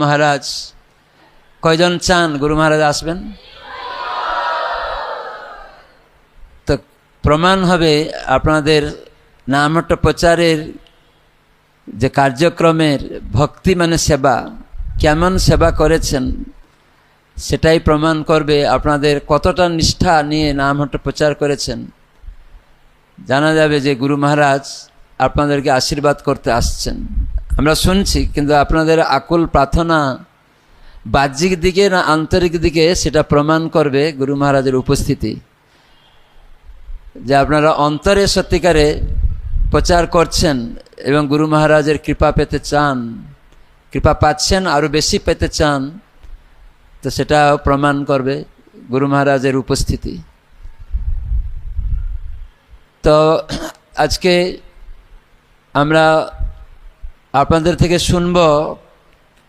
মহারাজ কয়জন চান গুরু মহারাজ আসবেন? তো প্রমাণ হবে আপনাদের নামহট্ট প্রচারের যে কার্যক্রমের ভক্তি মানে সেবা, কেমন সেবা করেছেন সেটাই প্রমাণ করবে আপনাদের কতটা নিষ্ঠা নিয়ে নামহট্ট প্রচার করেছেন। জানা যাবে যে গুরু মহারাজ আপনাদেরকে আশীর্বাদ করতে আসছেন। আমরা শুনছি, কিন্তু আপনাদের আকুল প্রার্থনা বাহ্যিক দিকে না আন্তরিক দিকে সেটা প্রমাণ করবে গুরু মহারাজের উপস্থিতি, যে আপনারা অন্তরে সত্যিকারে প্রচার করছেন এবং গুরু মহারাজের কৃপা পেতে চান, কৃপা পাচ্ছেন, আরও বেশি পেতে চান, তো সেটা প্রমাণ করবে গুরু মহারাজের উপস্থিতি। তো আজকে আমরা আপনাদের থেকে শুনব,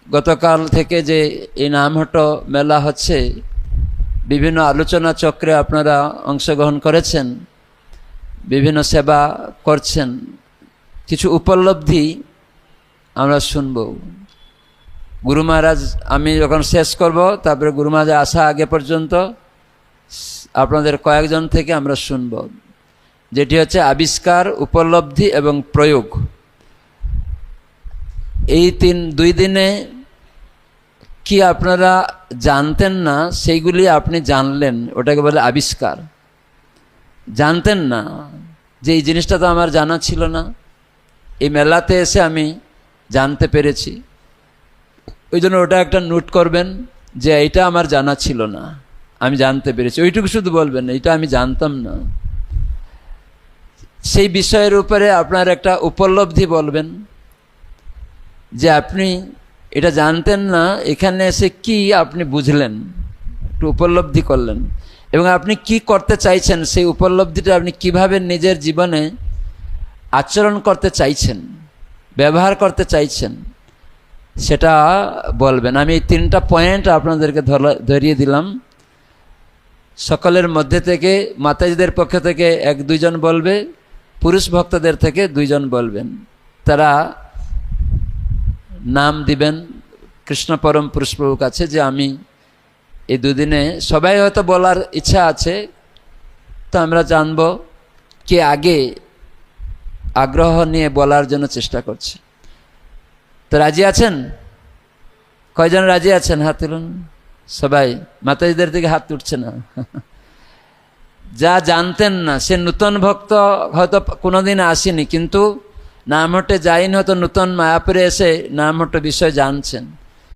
গতকাল থেকে যে এই নামহট্ট মেলা হচ্ছে, বিভিন্ন আলোচনা চক্রে আপনারা অংশগ্রহণ করেছেন, বিভিন্ন সেবা করছেন, কিছু উপলব্ধি আমরা শুনব। গুরু মহারাজ আমি যখন শেষ করব, তারপরে গুরু মহারাজ আসা আগে পর্যন্ত আপনাদের কয়েকজন থেকে আমরা শুনব, যেটি হচ্ছে আবিষ্কার, উপলব্ধি এবং প্রয়োগ। এই দুই দিনে কি আপনারা জানতেন না সেইগুলি আপনি জানলেন, ওটাকে বলে আবিষ্কার। জানতেন না যে এই জিনিসটা তো আমার জানা ছিল না, এই মেলাতে এসে আমি জানতে পেরেছি। ওই জন্য ওটা একটা নোট করবেন যে এইটা আমার জানা ছিল না, আমি জানতে পেরেছি, ওইটুকু শুধু বলবেন, এইটা আমি জানতাম না। সেই বিষয়ের উপরে আপনার একটা উপলব্ধি বলবেন, যে আপনি এটা জানতেন না, এখানে এসে কি আপনি বুঝলেন, একটু উপলব্ধি করলেন, এবং আপনি কি করতে চাইছেন, সেই উপলব্ধিটা আপনি কিভাবে নিজের জীবনে আচরণ করতে চাইছেন, ব্যবহার করতে চাইছেন, সেটা বলবেন। আমি এই 3টা পয়েন্ট আপনাদেরকে ধরিয়ে দিলাম। সকলের মধ্যে থেকে মাতাজিদের পক্ষ থেকে 1-2 জন বলবে, পুরুষ ভক্তদের থেকে 2 জন বলবেন। তারা নাম দিবেন কৃষ্ণ পরম পুরুষ প্রভুর কাছে, যে আমি এই 2 দিনে, সবাই হয়তো বলার ইচ্ছা আছে, তো আমরা জানব কে আগে আগ্রহ নিয়ে বলার জন্য চেষ্টা করছে। তো রাজি আছেন? কয়জন রাজি আছেন? হাত তুলুন সবাই। মাতাজিদের দিকে হাত উঠছে না। যা জানতেন না, সে নূতন ভক্ত, হয়তো কোনোদিন আসেনি, কিন্তু নামহট্টে যাইনি, হয়তো নূতন মায়াপুরে এসে নামহট্ট বিষয় জানছেন।